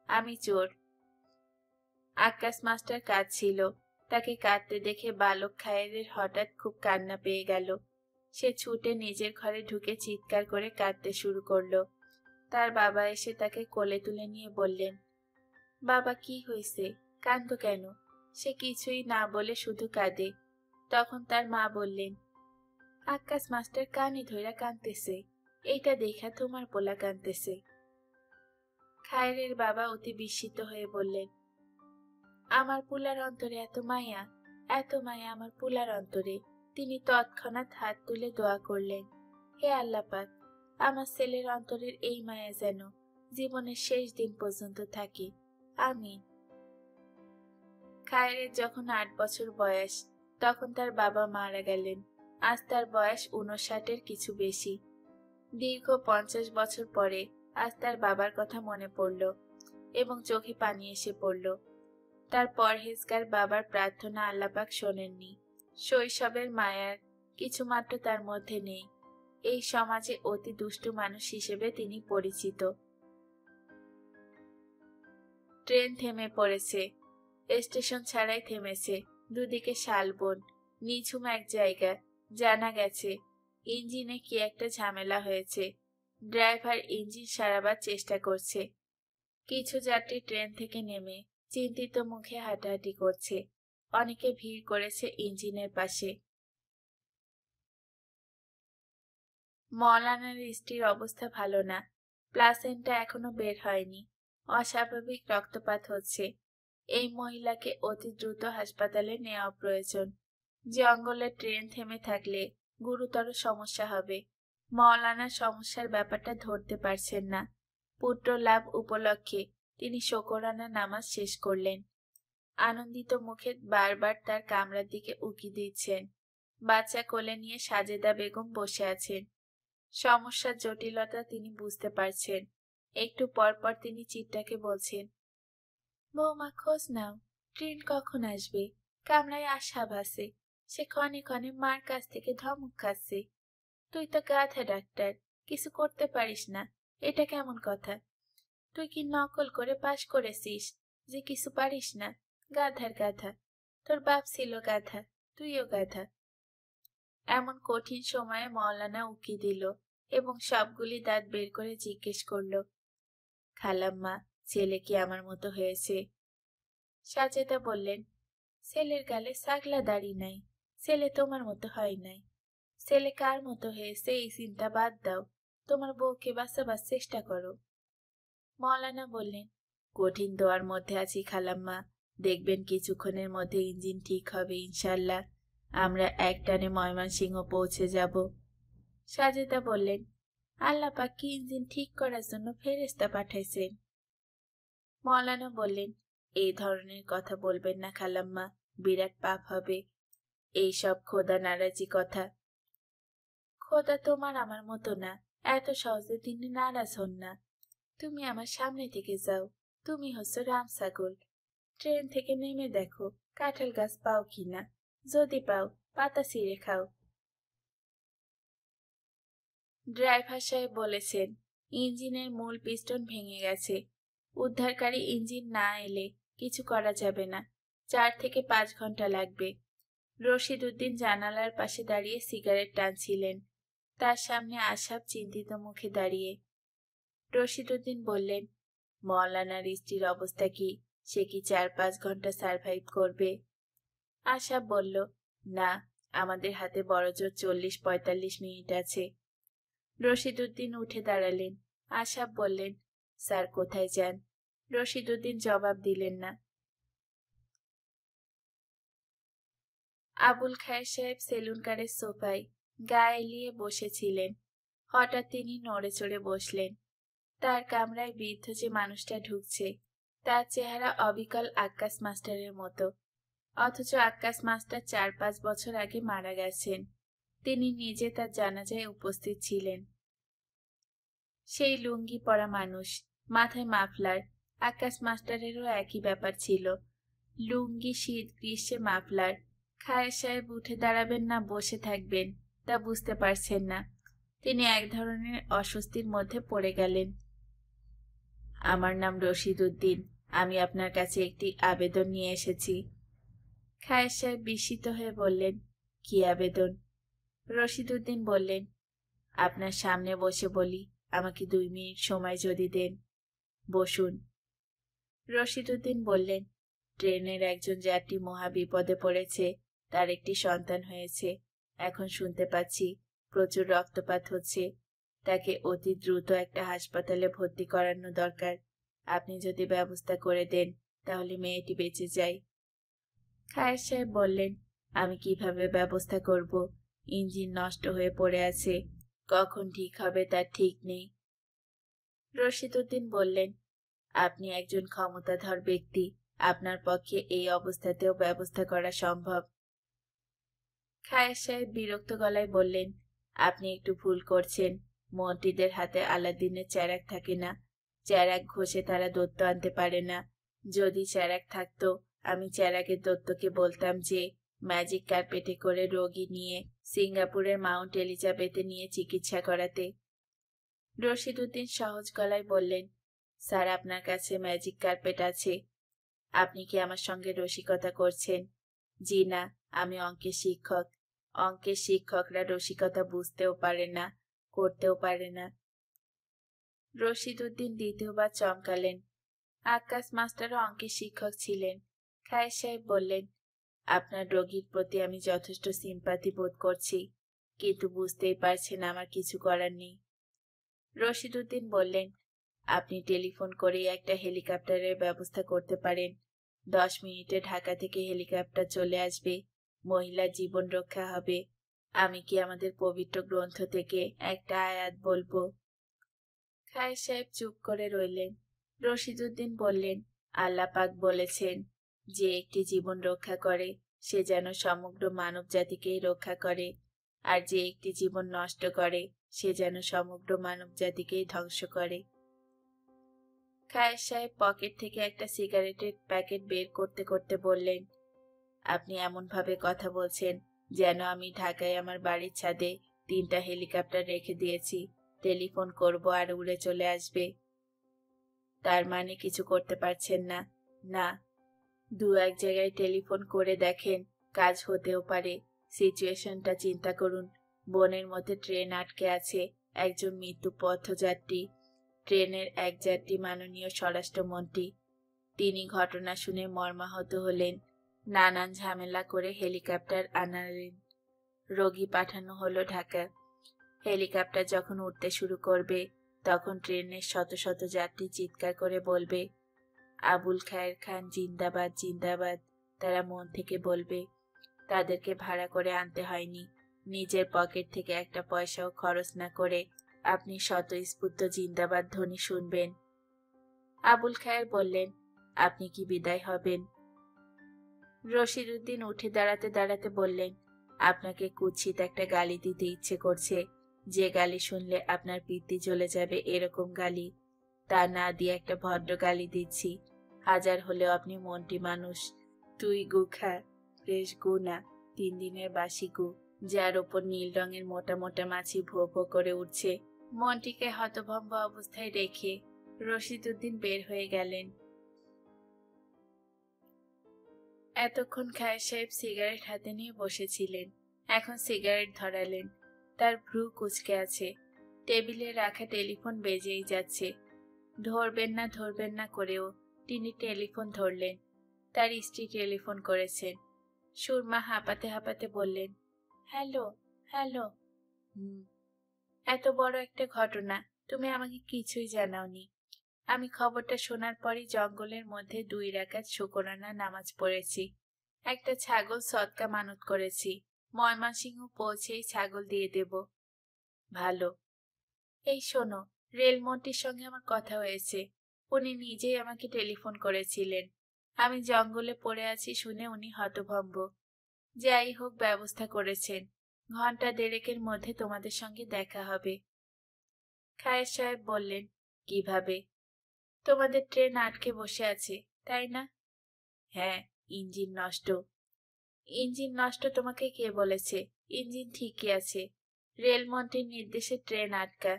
আমি চোর। আকাশ মাস্টার কাঁদছিল। তাকে কাঁদতে দেখে বালক খায়েরের হঠাৎ খুব কান্না পেয়ে গেল। সে ছুটে নিজের ঘরে ঢুকে চিৎকার করে কাঁদতে শুরু করলো। তার বাবা এসে তাকে কোলে তুলে নিয়ে বললেন, বাবা কি হয়েছে, কাঁদো কেন? সে কিছুই না বলে শুধু কাঁদে। তখন তার মা বললেন, আকাশ মাস্টার কানে ধইরা কাঁদতেছে, এইটা দেখা তোমার পোলা কাঁদতেছে। খায়েরের বাবা অতি বিস্মিত হয়ে বললেন, আমার পুলার অন্তরে এত মায়া, এত মায়া আমার পুলার অন্তরে। তিনি তৎক্ষণাৎ হাত তুলে দোয়া করলেন, হে আল্লাহ পাক, আমার ছেলের অন্তরের এই মায়া যেন জীবনের শেষ দিন পর্যন্ত থাকে, আমিন। খায়েরের যখন 8 বছর বয়স, তখন তার বাবা মারা গেলেন। আজ তার বয়স 59-এর কিছু বেশি। দীর্ঘ 50 বছর পরে আজ তার বাবার কথা মনে পড়ল এবং চোখে পানি এসে পড়ল। তার পরহেজগার বাবার প্রার্থনা আল্লাপাক শোনেননি। শৈশবের মায়ার কিছুমাত্র তার মধ্যে নেই। এই সমাজে অতি দুষ্টু মানুষ হিসেবে তিনি পরিচিত। ট্রেন থেমে পড়েছে। স্টেশন ছাড়াই থেমেছে। দুদিকে শালবন, নিঝুম এক জায়গা। জানা গেছে ইঞ্জিনে কি একটা ঝামেলা হয়েছে। ড্রাইভার ইঞ্জিন সারাবার চেষ্টা করছে। কিছু যাত্রী ট্রেন থেকে নেমে চিন্তিত মুখে হাঁটাহাঁটি করছে। অনেকে ভিড় করেছে ইঞ্জিনের পাশে। মওলানার স্ত্রীর অবস্থা ভালো না। প্লাসেন্টা এখনো বের হয়নি। অস্বাভাবিক রক্তপাত হচ্ছে। এই মহিলাকে অতি দ্রুত হাসপাতালে নেওয়া প্রয়োজন। জঙ্গলে ট্রেন থেমে থাকলে গুরুতর সমস্যা হবে। মওলানা সমস্যার ব্যাপারটা ধরতে পারছেন না। পুত্র লাভ উপলক্ষে তিনি শোকরানা নামাজ শেষ করলেন। আনন্দিত মুখে বারবার তার কামরার দিকে উকি দিচ্ছেন। বাচ্চা কোলে নিয়ে সাজেদা বেগম বসে আছেন। সমস্যার জটিলতা তিনি বুঝতে পারছেন। একটু পর পর তিনি চিত্রাকে বলছেন, বৌমা খোঁজ নাও, ট্রেন কখন আসবে? কামরায় আশা ভাসে, সে ক্ষণে ক্ষণে মার কাছ থেকে ধমক খাচ্ছে। তুই তো গাধা ডাক্তার, কিছু করতে পারিস না, এটা কেমন কথা? তুই কি নকল করে পাশ করেছিস যে কিছু পারিস না? গাধার গাধা, তোর বাপ ছিল গাধা, তুইও গাধা। এমন কঠিন সময়ে মওলানা উকি দিল এবং সবগুলি দাঁত বের করে জিজ্ঞেস করল, খালাম্মা, ছেলে কি আমার মতো হয়েছে? সাজেদা বললেন, ছেলের গালে ছাগলা দাড়ি নাই, ছেলে তোমার মতো হয় নাই। ছেলে কার মতো হয়েছে এই চিন্তা বাদ দাও, তোমার বউকে বাঁচাবার চেষ্টা করো। মওলানা বললেন, কঠিন দোয়ার মধ্যে আছি খালাম্মা, দেখবেন কিছুক্ষণের মধ্যে ইঞ্জিন ঠিক হবে ইনশাল্লাহ, আমরা একটানে ময়মনসিংহ পৌঁছে যাব। সাজেদা বললেন, আল্লাহ পাক কি ইঞ্জিন ঠিক করার জন্য ফেরেশতা পাঠাইছেন? মওলানা বললেন, এই ধরনের কথা বলবেন না খালাম্মা, বিরাট পাপ হবে। এই সব খোদা নারাজি কথা। খোদা তোমার আমার মতো না, এত সহজে তিনি নারাজ হন না। তুমি আমার সামনে থেকে যাও, তুমি হচ্ছ রাম ছাগল। ট্রেন থেকে নেমে দেখো কাঁঠাল গাছ পাও কিনা, যদি পাও পাতা ছিঁড়ে খাও। ড্রাইভার সাহেব বলেছেন, ইঞ্জিনের মূল পিস্টন ভেঙে গেছে, উদ্ধারকারী ইঞ্জিন না এলে কিছু করা যাবে না, 4 থেকে 5 ঘন্টা লাগবে। রশিদ উদ্দিন জানালার পাশে দাঁড়িয়ে সিগারেট টানছিলেন, তার সামনে আশাব চিন্তিত মুখে দাঁড়িয়ে। রশিদ উদ্দিন বললেন, মওলানার স্ত্রীর অবস্থা কি, সে কি 4-5 ঘন্টা সার্ভাইভ করবে? আশাব বলল, না, আমাদের হাতে বড়জোর 40-45 মিনিট আছে। রশিদ উদ্দিন উঠে দাঁড়ালেন। আশাব বললেন, স্যার কোথায় যান? রশিদ উদ্দিন জবাব দিলেন না। আবুল খায়ের সাহেব সেলুন কারের সোফায় গা এলিয়ে বসেছিলেন। হঠাৎ তিনি নড়ে চড়ে বসলেন। তার কামরায় বৃদ্ধ যে মানুষটা ঢুকছে, তার চেহারা অবিকল আক্কাস মাস্টারের মতো, অথচ আক্কাস মাস্টার 4-5 বছর আগে মারা গেছেন। তিনি নিজে তার জানাজায় উপস্থিত ছিলেন। সেই লুঙ্গি পরা মানুষ, মাথায় মাফলার, আক্কাস মাস্টারেরও একই ব্যাপার ছিল, লুঙ্গি, শীত গ্রীষ্মে মাফলার। খায়ের সাহেব উঠে দাঁড়াবেন না বসে থাকবেন তা বুঝতে পারছেন না। তিনি এক ধরনের অস্বস্তির মধ্যে পড়ে গেলেন। আমার নাম রশিদ উদ্দিন, আমি আপনার কাছে একটি আবেদন নিয়ে এসেছি। খায়ের সাহেব বিস্মিত হয়ে বললেন, কি আবেদন? রশিদ উদ্দিন বললেন, আপনার সামনে বসে বলি, আমাকে 2 মিনিট সময় যদি দেন। বসুন। রশিদ উদ্দিন বললেন, ট্রেনের একজন যাত্রী মহা বিপদে পড়েছে, তার একটি সন্তান হয়েছে, এখন শুনতে পাচ্ছি প্রচুর রক্তপাত হচ্ছে, তাকে অতি দ্রুত একটা হাসপাতালে ভর্তি করানো দরকার। আপনি যদি ব্যবস্থা করে দেন তাহলে মেয়েটি বেঁচে যায়। খায়ের সাহেব বললেন, আমি কিভাবে ব্যবস্থা করব? ইঞ্জিন নষ্ট হয়ে পড়ে আছে, কখন ঠিক হবে তার ঠিক নেই। রশিদ উদ্দিন বললেন, আপনি একজন ক্ষমতাধর ব্যক্তি, আপনার পক্ষে এই অবস্থাতেও ব্যবস্থা করা সম্ভব। খায়ের সাহেব বিরক্ত গলায় বললেন, আপনি একটু ভুল করছেন, মন্ত্রীদের হাতে আলাদিনের চেরাগ থাকে না, চেরাগ ঘষে তারা দৈত্য আনতে পারে না। যদি চেরাগ থাকতো, আমি চেরাগের দৈত্যকে বলতাম যে ম্যাজিক কার্পেটে করে রোগী নিয়ে সিঙ্গাপুরের মাউন্ট এলিজাবেথে নিয়ে চিকিৎসা করাতে। রশিদ উদ্দিন সহজ গলায় বললেন, স্যার, আপনার কাছে ম্যাজিক কার্পেট আছে? আপনি কি আমার সঙ্গে রসিকতা করছেন? জি না, আমি অঙ্কের শিক্ষক। অঙ্কের শিক্ষকরা রসিকতা বুঝতেও পারে না, করতেও পারে না। রশিদ উদ্দিন দ্বিতীয়বার চমকালেন। আক্কাস মাস্টারও অঙ্কের শিক্ষক ছিলেন। খায়ের সাহেব বললেন, আপনার রোগীর প্রতি আমি যথেষ্ট সিম্পাথি বোধ করছি, কিন্তু বুঝতেই পারছেন আমার কিছু করার নেই। রশিদ উদ্দিন বললেন, আপনি টেলিফোন করেই একটা হেলিকপ্টারের ব্যবস্থা করতে পারেন। 10 মিনিটে ঢাকা থেকে হেলিকপ্টার চলে আসবে, মহিলার জীবন রক্ষা হবে। আমি কি আমাদের পবিত্র গ্রন্থ থেকে একটা আয়াত বলবো? খায়ের সাহেব চুপ করে রইলেন। রশিদ উদ্দিন বললেন, আল্লাহ পাক বলেছেন, যে একটি জীবন রক্ষা করে সে যেন সমগ্র মানব জাতিকেই রক্ষা করে, আর যে একটি জীবন নষ্ট করে সে যেন সমগ্র মানব জাতিকেই ধ্বংস করে। খায়ের সাহেব পকেট থেকে একটা সিগারেটের প্যাকেট বের করতে করতে বললেন, আপনি এমন ভাবে কথা বলছেন যেন আমি ঢাকায় আমার বাড়ির ছাদে 3টা হেলিকপ্টার রেখে দিয়েছি, টেলিফোন করব আর উড়ে চলে আসবে। তার মানে কিছু করতে পারছেন না? না। দু এক জায়গায় টেলিফোন করে দেখেন, কাজ হতেও পারে। সিচুয়েশনটা চিন্তা করুন। বনের মধ্যে ট্রেন আটকে আছে, একজন মৃত্যু পথযাত্রী, ট্রেনের এক যাত্রী মাননীয় স্বরাষ্ট্রমন্ত্রী। তিনি ঘটনা শুনে মর্মাহত হলেন। নানান ঝামেলা করে হেলিকপ্টার আনালেন। রোগী পাঠানো হলো ঢাকা। হেলিকপ্টার যখন উঠতে শুরু করবে, তখন ট্রেনের শত শত যাত্রী চিৎকার করে বলবে, আবুল খায়ের খান জিন্দাবাদ জিন্দাবাদ। তারা মন থেকে বলবে। তাদেরকে ভাড়া করে আনতে হয়নি। নিজের পকেট থেকে একটা পয়সাও খরচ না করে আপনি স্বতঃস্ফূর্ত জিন্দাবাদ ধ্বনি শুনবেন। আবুল খায়ের বললেন, আপনি কি বিদায় হবেন? রশিদউদ্দিন উঠে দাঁড়াতে দাঁড়াতে বললেন, আপনাকে কুৎসিত একটা গালি দিতে ইচ্ছে করছে, যে গালি শুনলে আপনার পিত্তি জ্বলে যাবে, এরকম গালি। তা না দিয়ে একটা ভদ্র গালি দিচ্ছি। হাজার হলেও আপনি মন্ত্রী মানুষ। তুই গু খা, ফ্রেশ গু না, 3 দিনের বাসি গু, যার ওপর নীল রঙের মোটা মোটা মাছি ভো ভো করে উঠছে। মন্ত্রীকে হতভম্ব অবস্থায় রেখে রশিদউদ্দিন বের হয়ে গেলেন। এতক্ষণ খায়ের সাহেব সিগারেট হাতে নিয়ে বসেছিলেন। এখন সিগারেট ধরালেন। তার ভ্রু কুঁচকে আছে। টেবিলে রাখা টেলিফোন বেজেই যাচ্ছে। ধরবেন না করেও তিনি টেলিফোন ধরলেন। তার স্ত্রী টেলিফোন করেছেন। সুরমা হাঁপাতে হাঁপাতে বললেন, হ্যালো হ্যালো। এত বড় একটা ঘটনা, তুমি আমাকে কিছুই জানাওনি। আমি খবরটা শোনার পরই জঙ্গলের মধ্যে 2 রাকাত শুকরানা নামাজ পড়েছি। একটা ছাগল সদকা মানত করেছি। ময়মনসিংহ পৌঁছেই ছাগল দিয়ে দেব। ভালো। এই শোনো, রেলমন্ত্রীর সঙ্গে আমার কথা হয়েছে। উনি নিজেই আমাকে টেলিফোন করেছিলেন। আমি জঙ্গলে পড়ে আছি শুনে উনি হতভম্ব। যাই হোক, ব্যবস্থা করেছেন। ঘন্টা 1.5-এর মধ্যে তোমাদের সঙ্গে দেখা হবে। খায়ের সাহেব বললেন, কিভাবে? তোমাদের ট্রেন আটকে বসে আছে, তাই না? হ্যাঁ, ইঞ্জিন নষ্ট। ইঞ্জিন নষ্ট তোমাকে কে বলেছে? ইঞ্জিন ঠিকই আছে। রেলমন্ত্রীর নির্দেশে ট্রেন আটকা।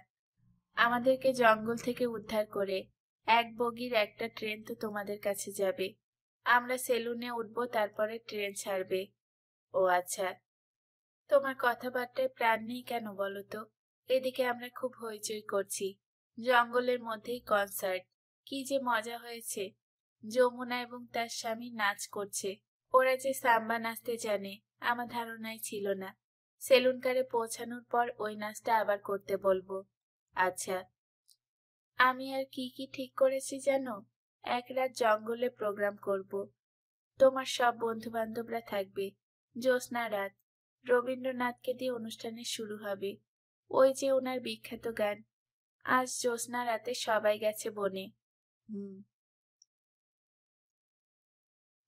আমাদেরকে জঙ্গল থেকে উদ্ধার করে এক বগির একটা ট্রেন তো তোমাদের কাছে যাবে। আমরা সেলুনে উঠবো, তারপরে ট্রেন ছাড়বে। ও আচ্ছা। তোমার কথাবার্তায় প্রাণ নেই কেন বলো তো? এদিকে আমরা খুব হইচই করছি। জঙ্গলের মধ্যেই কনসার্ট। কি যে মজা হয়েছে। যমুনা এবং তার স্বামী নাচ করছে। ওরা যে সাম্বা নাচতে জানে আমার ধারণাই ছিল না। সেলুনকারে পৌঁছানোর পর ওই নাচটা আবার করতে বলবো। আচ্ছা। আমি আর কি কি ঠিক করেছি জানো? এক রাত জঙ্গলে প্রোগ্রাম করব। তোমার সব বন্ধু বান্ধবরা থাকবে। জ্যোৎস্না রাত। রবীন্দ্রনাথকে দিয়ে অনুষ্ঠানের শুরু হবে। ওই যে ওনার বিখ্যাত গান, আজ জ্যোৎস্না রাতে সবাই গেছে বনে।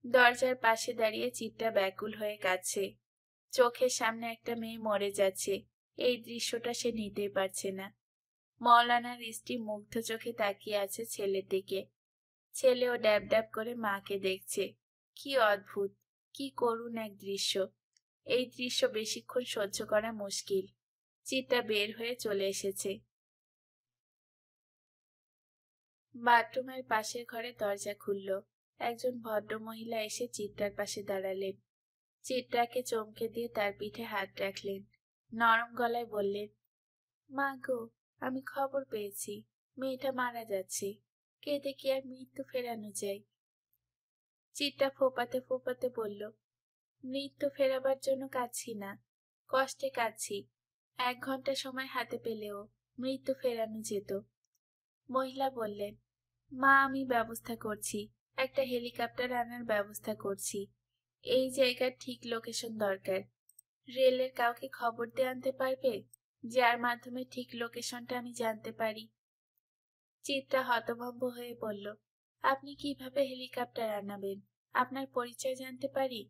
দরজার পাশে দাঁড়িয়ে চিত্রা ব্যাকুল হয়ে কাঁদছে। চোখের সামনে একটা মেয়ে মরে যাচ্ছে, এই দৃশ্যটা সে নিতেই পারছে না। মওলানার স্ত্রী মুগ্ধ চোখে তাকিয়ে আছে ছেলের দিকে। ছেলেও ড্যাব ড্যাব করে মাকে দেখছে। কি অদ্ভুত, কি করুণ এক দৃশ্য। এই দৃশ্য বেশিক্ষণ সহ্য করা মুশকিল। চিত্রা বের হয়ে চলে এসেছে। বাথরুমের পাশের ঘরে দরজা খুলল। একজন ভদ্র মহিলা এসে চিত্রার পাশে দাঁড়ালেন। চিত্রাকে চমকে দিয়ে তার পিঠে হাত রাখলেন। নরম গলায় বললেন, মা গো, আমি খবর পেয়েছি, মেয়েটা মারা যাচ্ছে। কেঁদে কি আর মৃত্যু ফেরানো যায়? চিত্রা ফোপাতে ফোপাতে বলল, মৃত্যু ফেরাবার জন্য কাঁদছি না, কষ্টে কাঁদছি। 1 ঘন্টা সময় হাতে পেলেও মৃত্যু ফেরানো যেত। মহিলা বললেন, মা আমি ব্যবস্থা করছি, একটা হেলিকপ্টার আনার ব্যবস্থা করছি। এই জায়গার ঠিক লোকেশন দরকার। রেলের কাউকে খবর দিয়ে আনতে পারবে, যার মাধ্যমে ঠিক লোকেশনটা আমি জানতে পারি? চিত্রা হতভম্ব হয়ে বলল, আপনি কিভাবে হেলিকপ্টার আনাবেন? আপনার পরিচয় জানতে পারি?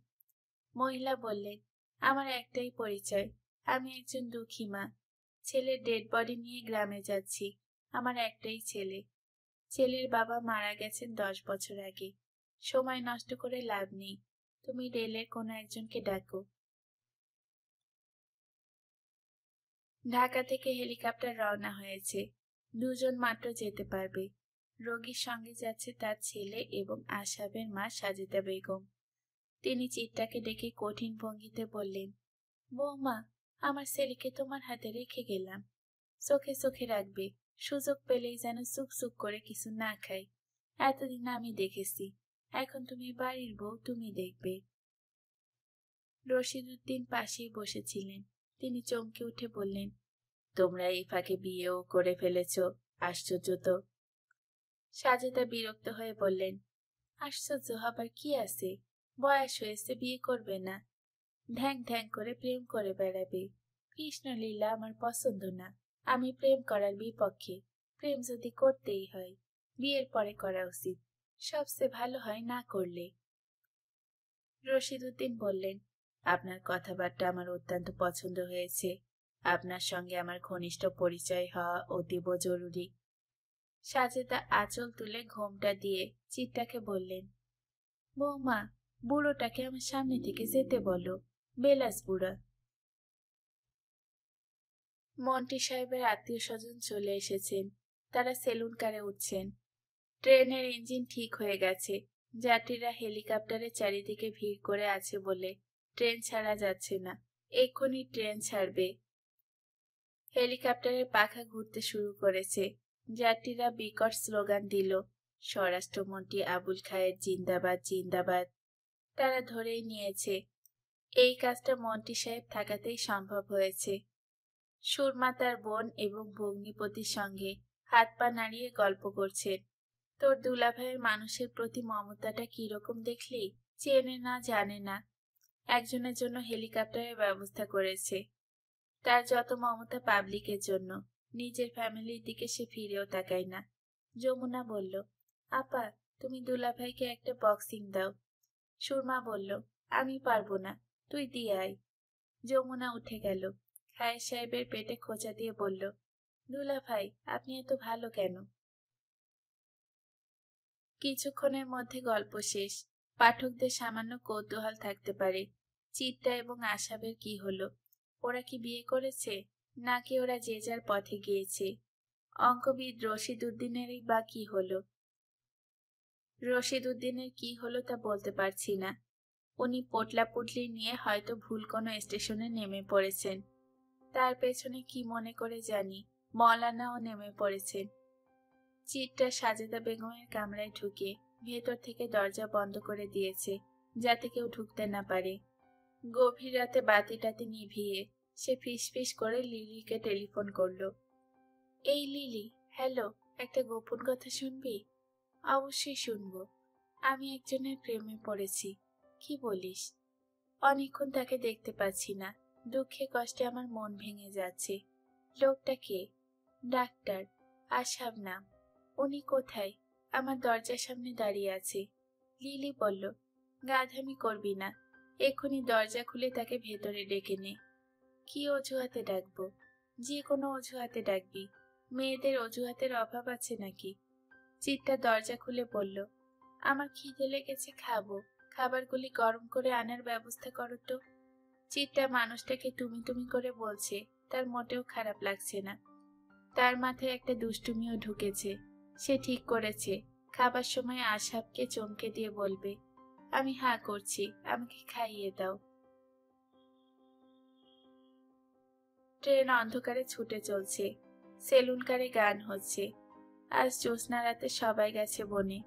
মহিলা বললেন, আমার একটাই পরিচয়, আমি একজন দুঃখী মা। ছেলের ডেড বডি নিয়ে গ্রামে যাচ্ছি। আমার একটাই ছেলে। ছেলের বাবা মারা গেছেন 10 বছর আগে। সময় নষ্ট করে লাভ নেই, তুমি রেলের কোনো একজনকে ডাকো। ঢাকা থেকে হেলিকপ্টার রওনা হয়েছে। 2 জন মাত্র যেতে পারবে। রোগীর সঙ্গে যাচ্ছে তার ছেলে এবং আশাবের মা সাজেদা বেগম। তিনি চিত্রাকে ডেকে কঠিন ভঙ্গিতে বললেন, বৌমা, আমার ছেলেকে তোমার হাতে রেখে গেলাম, চোখে চোখে রাখবে, সুযোগ পেলেই যেন চুপ চুপ করে কিছু না খাই। এতদিন আমি দেখেছি, এখন তুমি বাড়ির বউ, তুমি দেখবে। রশিদউদ্দিন পাশেই বসেছিলেন। তিনি চমকে উঠে বললেন, তোমরা এই ফাঁকে বিয়েও করে ফেলেছ, আশ্চর্য তো। সাজেদা বিরক্ত হয়ে বললেন, আশ্চর্য হবার কি আছে, বয়স হয়েছে, বিয়ে করবে না, ধ্যাং ধ্যাং করে প্রেম করে বেড়াবে। কৃষ্ণলীলা আমার পছন্দ না, আমি প্রেম করার বিপক্ষে। প্রেম যদি করতেই হয় বিয়ের পরে করা উচিত, সবচেয়ে ভালো হয় না করলে। রশিদউদ্দিন বললেন, আপনার কথাবার্তা আমার অত্যন্ত পছন্দ হয়েছে। আপনার সঙ্গে আমার ঘনিষ্ঠ পরিচয় হওয়া অতীব জরুরি। সাজেদা আঁচল তুলে ঘোমটা দিয়ে চিত্রাকে বললেন, বৌমা, বুড়োটাকে আমার সামনে থেকে যেতে বলো, বেলাস বুড়া। মন্টি সাহেবের আত্মীয় স্বজন চলে এসেছেন। তারা সেলুন কারে উঠছেন। ট্রেনের ইঞ্জিন ঠিক হয়ে গেছে। যাত্রীরা হেলিকপ্টারের চারিদিকে ভিড় করে আছে বলে ট্রেন ছাড়া যাচ্ছে না। এক্ষুনি ট্রেন ছাড়বে। হেলিকপ্টারের পাখা ঘুরতে শুরু করেছে। যাত্রীরা বিকট স্লোগান দিল, স্বরাষ্ট্রমন্ত্রী আবুল খায়ের জিন্দাবাদ জিন্দাবাদ। তারা ধরেই নিয়েছে এই কাজটা মন্ত্রী সাহেব থাকাতেই সম্ভব হয়েছে। সুরমা তার বোন এবং ভগ্নিপতির সঙ্গে হাত পা নাড়িয়ে গল্প করছেন। তোর দুলাভাইয়ের মানুষের প্রতি মমতাটা কিরকম দেখলি? চেনে না, জানে না, একজনের জন্য হেলিকপ্টারের ব্যবস্থা করেছে। তার যত মমতা পাবলিকের জন্য, নিজের ফ্যামিলির দিকে সে ফিরেও তাকায় না। যমুনা বলল, আপা, তুমি দুলাভাইকে একটা বক্সিং দাও। সুরমা বলল, আমি পারবো না, তুই দিয়ে আয়। যমুনা উঠে গেল। খায়ের সাহেবের পেটে খোঁচা দিয়ে বলল, দুলাভাই, আপনি এত ভালো কেন? কিছুক্ষণের মধ্যে গল্প শেষ। পাঠকদের সামান্য কৌতূহল থাকতে পারে, চিত্রা এবং আশাবের কি হলো? ওরা কি বিয়ে করেছে, নাকি ওরা যে যার পথে গিয়েছে? অঙ্কবিদ রশিদউদ্দিনেরই বা কি হলো? রশিদউদ্দিনের কি হলো তা বলতে পারছি না। উনি পোটলা পুটলি নিয়ে হয়তো ভুল কোনো স্টেশনে নেমে পড়েছেন। তার পেছনে কি মনে করে জানি মৌলানাও নেমে পড়েছেন। চিত্রা সাজেদা বেগমের কামরায় ঢুকে ভেতর থেকে দরজা বন্ধ করে দিয়েছে, যাতে কেউ ঢুকতে না পারে। গভীর রাতে বাতিটাতে নিভিয়ে সে ফিসফিস করে লিলিকে টেলিফোন করলো। এই লিলি, হ্যালো, একটা গোপন কথা শুনবি? অবশ্যই শুনবো। আমি একজনের প্রেমে পড়েছি। কি বলিস? অনেকক্ষণ তাকে দেখতে পাচ্ছি না, দুঃখে কষ্টে আমার মন ভেঙে যাচ্ছে। লোকটা কে? ডাক্তার, আশাব নাম। উনি কোথায়? আমার দরজার সামনে দাঁড়িয়ে আছে। লিলি বলল, গাধামি করবি না, এক্ষুনি দরজা খুলে তাকে ভেতরে ডেকে নে। কি অজুহাতে ডাকবো? যে কোনো অজুহাতে ডাকবি, মেয়েদের অজুহাতের অভাব আছে নাকি? চিত্রা দরজা খুলে বলল, আমার খিদে লেগেছে, খাবো, খাবারগুলি গরম করে আনার ব্যবস্থা করো তো। চিত্রা মানুষটাকে তুমি তুমি করে বলছে, তার মোটেও খারাপ লাগছে না। তার মাথায় একটা দুষ্টুমিও ঢুকেছে। সে ঠিক করেছে খাবার সময় আশাবকে চমকে দিয়ে বলবে, আমি হা করছি, আমাকে খাইয়ে দাও। ট্রেন অন্ধকারে ছুটে চলছে। সেলুন কারে গান হচ্ছে। আজ জ্যোৎস্না রাতে সবাই গেছে বনে।